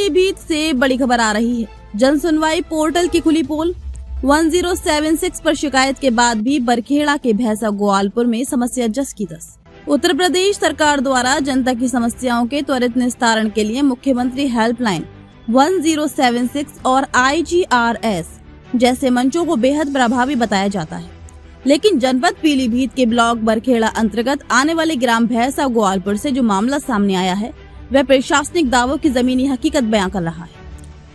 पीलीभीत से बड़ी खबर आ रही है। जन सुनवाई पोर्टल की खुली पोल। 1076 पर शिकायत के बाद भी बरखेड़ा के भैंसा गोवालपुर में समस्या जस की तस। उत्तर प्रदेश सरकार द्वारा जनता की समस्याओं के त्वरित निस्तारण के लिए मुख्यमंत्री हेल्पलाइन 1076 और IGRS जैसे मंचों को बेहद प्रभावी बताया जाता है, लेकिन जनपद पीलीभीत के ब्लॉक बरखेड़ा अंतर्गत आने वाले ग्राम भैंसा गोवालपुर से जो मामला सामने आया है वह प्रशासनिक दावों की जमीनी हकीकत बयां कर रहा है।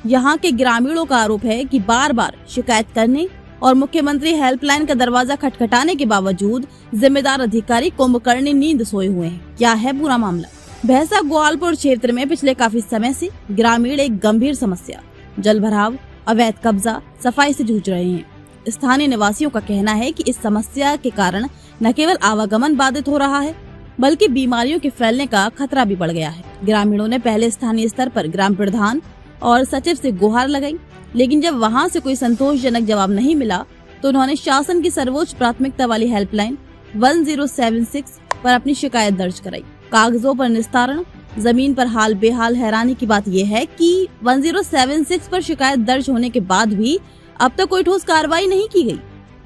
यहाँ के ग्रामीणों का आरोप है कि बार बार शिकायत करने और मुख्यमंत्री हेल्पलाइन का दरवाजा खटखटाने के बावजूद जिम्मेदार अधिकारी कुंभकर्णी नींद सोए हुए हैं। क्या है पूरा मामला? भैंसा गोवालपुर क्षेत्र में पिछले काफी समय से ग्रामीण एक गंभीर समस्या जल भराव, अवैध कब्जा, सफाई से जूझ रहे हैं। स्थानीय निवासियों का कहना है कि इस समस्या के कारण न केवल आवागमन बाधित हो रहा है, बल्कि बीमारियों के फैलने का खतरा भी बढ़ गया है। ग्रामीणों ने पहले स्थानीय स्तर पर ग्राम प्रधान और सचिव से गुहार लगाई, लेकिन जब वहां से कोई संतोषजनक जवाब नहीं मिला तो उन्होंने शासन की सर्वोच्च प्राथमिकता वाली हेल्पलाइन 1076 पर अपनी शिकायत दर्ज कराई। कागजों पर निस्तारण, जमीन पर हाल बेहाल। हैरानी की बात यह है कि 1076 पर शिकायत दर्ज होने के बाद भी अब तक कोई ठोस कार्रवाई नहीं की गई।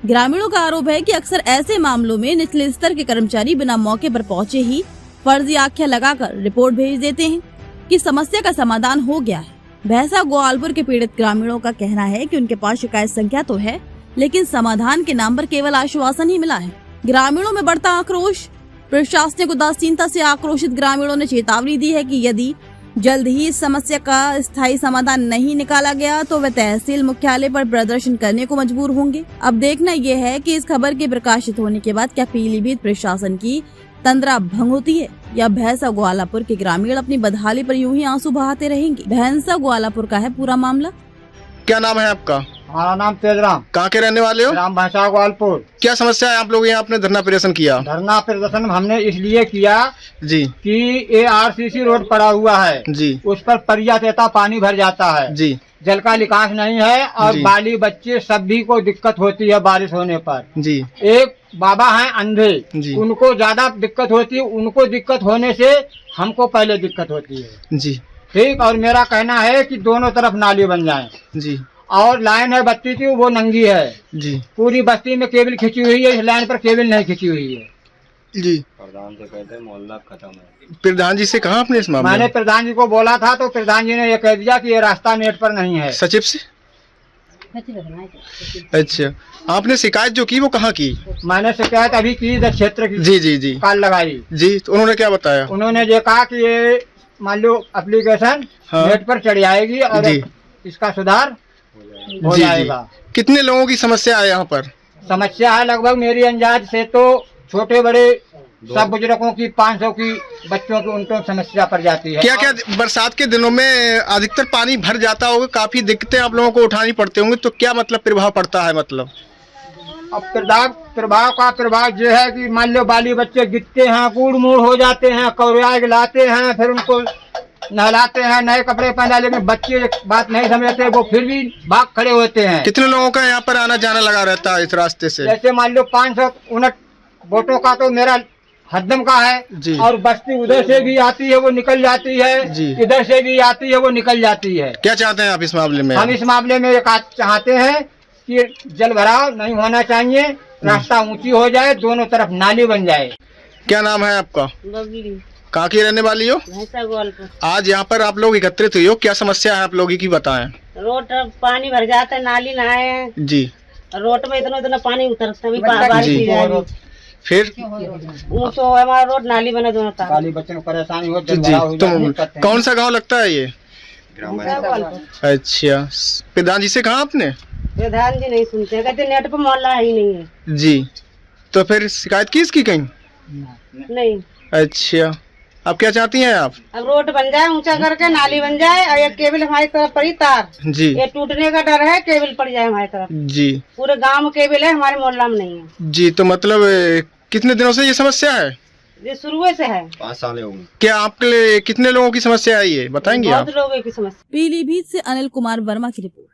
ग्रामीणों का आरोप है कि अक्सर ऐसे मामलों में निचले स्तर के कर्मचारी बिना मौके पर पहुंचे ही फर्जी आख्या लगाकर रिपोर्ट भेज देते हैं कि समस्या का समाधान हो गया है। भैंसा गोवालपुर के पीड़ित ग्रामीणों का कहना है कि उनके पास शिकायत संख्या तो है, लेकिन समाधान के नाम पर केवल आश्वासन ही मिला है। ग्रामीणों में बढ़ता आक्रोश। प्रशासनिक उदासीनता से आक्रोशित ग्रामीणों ने चेतावनी दी है कि यदि जल्द ही इस समस्या का स्थायी समाधान नहीं निकाला गया तो वे तहसील मुख्यालय पर प्रदर्शन करने को मजबूर होंगे। अब देखना यह है कि इस खबर के प्रकाशित होने के बाद क्या पीलीभीत प्रशासन की तंद्रा भंग होती है या भैंसा गोवालपुर के ग्रामीण अपनी बदहाली पर यूं ही आंसू बहाते रहेंगे। भैंसा गोवालपुर का है पूरा मामला। क्या नाम है आपका? हमारा नाम तेजराम। कहाँ के रहने वाले हो? ग्राम भैंसा गोवालपुर। क्या समस्या है आप लोग यहाँ अपने धरना प्रदर्शन किया? धरना प्रदर्शन हमने इसलिए किया जी कि ARCC रोड पड़ा हुआ है जी, उस पर पर्याप्त पानी भर जाता है जी, जल का निकास नहीं है और जी। बाली बच्चे सभी को दिक्कत होती है बारिश होने पर। जी, एक बाबा हैं अंधे, जी। उनको ज्यादा दिक्कत होती है। उनको दिक्कत होने से हमको पहले दिक्कत होती है। जी, ठीक। और मेरा कहना है कि दोनों तरफ नाली बन जाए। जी, और लाइन है बत्ती की, वो नंगी है। जी, पूरी बस्ती में केबल खिंची हुई है, इस लाइन पर केबल नहीं खिंची हुई है। जी। प्रधान से कहते हैं मोहल्ला खत्म है। प्रधान जी से कहा आपने इस मामले मैंने में? प्रधान जी को बोला था तो प्रधान जी ने ये कह दिया कि ये रास्ता नेट पर नहीं है। सचिव से? अच्छा, आपने शिकायत जो की वो कहाँ की? मैंने शिकायत अभी की इधर क्षेत्र की। जी, जी, जी, काल लगाई जी। तो उन्होंने क्या बताया? उन्होंने ये कहा कि ये मान लो एप्लीकेशन हाँ। नेट पर चढ़ जाएगी और जी। इसका सुधार हो जी, जाएगा। जी। कितने लोगों की समस्या है यहाँ पर? समस्या है लगभग मेरी अंदाज से तो छोटे बड़े सब बुजुर्गों की 500 की, बच्चों की, उनको समस्या पड़ जाती है। क्या क्या बरसात के दिनों में अधिकतर पानी भर जाता होगा, काफी दिक्कतें आप लोगों को उठानी पड़ती होंगी, तो क्या मतलब प्रभाव पड़ता है? मतलब अब प्रभाव जो है कि मान लो बाली बच्चे गिरते हैं, कूड़ मूड़ हो जाते हैं, कौरिया लाते हैं, फिर उनको नहलाते हैं, नए कपड़े पहना, लेकिन बच्चे बात नहीं समझते, वो फिर भी भाग खड़े होते हैं। कितने लोगों का यहाँ पर आना जाना लगा रहता है इस रास्ते से? जैसे मान लो 559 वोटों का तो मेरा हरदम का है जी। और बस्ती उधर से भी आती है वो निकल जाती है जी। इधर से भी आती है वो निकल जाती है। क्या चाहते हैं आप इस मामले में? हम इस मामले में एक चाहते हैं कि जल भराव नहीं होना चाहिए, रास्ता ऊंची हो जाए, दोनों तरफ नाली बन जाए। क्या नाम है आपका? कहाँ की रहने वाली हो? आज यहाँ पर आप लोग एकत्रित हुए हो, क्या समस्या है आप लोगों की बताएं? रोड पानी भर जाता है, नाली ना है जी। रोड में इतना पानी उतरता है, जी। फिर तो हमारा रोड नाली बना दोनों तरफ। बाली बच्चों को परेशानी हो, जल जी, भराव हो तो जाती है। कौन सा गांव लगता है ये? अच्छा, प्रधान जी से कहा आपने? प्रधान जी नहीं सुनते, कहते नेट पर मोहल्ला ही नहीं है। जी, तो फिर शिकायत की इसकी कहीं? नहीं। अच्छा, अब क्या चाहती हैं आप? अब रोड बन जाए ऊंचा करके, नाली बन जाए और ये केबल हमारी तरफ पड़ी तार, जी, ये टूटने का डर है, केबल पड़ जाए हमारी तरफ। जी, पूरे गांव में केबल है, हमारे मोहल्ला में नहीं है। जी। तो मतलब कितने दिनों से ये समस्या है? ये शुरू से है। 5 साल हो गए। क्या आपके लिए कितने लोगों की समस्या है ये बताएंगे आप? बहुत लोगों की समस्या। पीलीभीत से अनिल कुमार वर्मा की रिपोर्ट।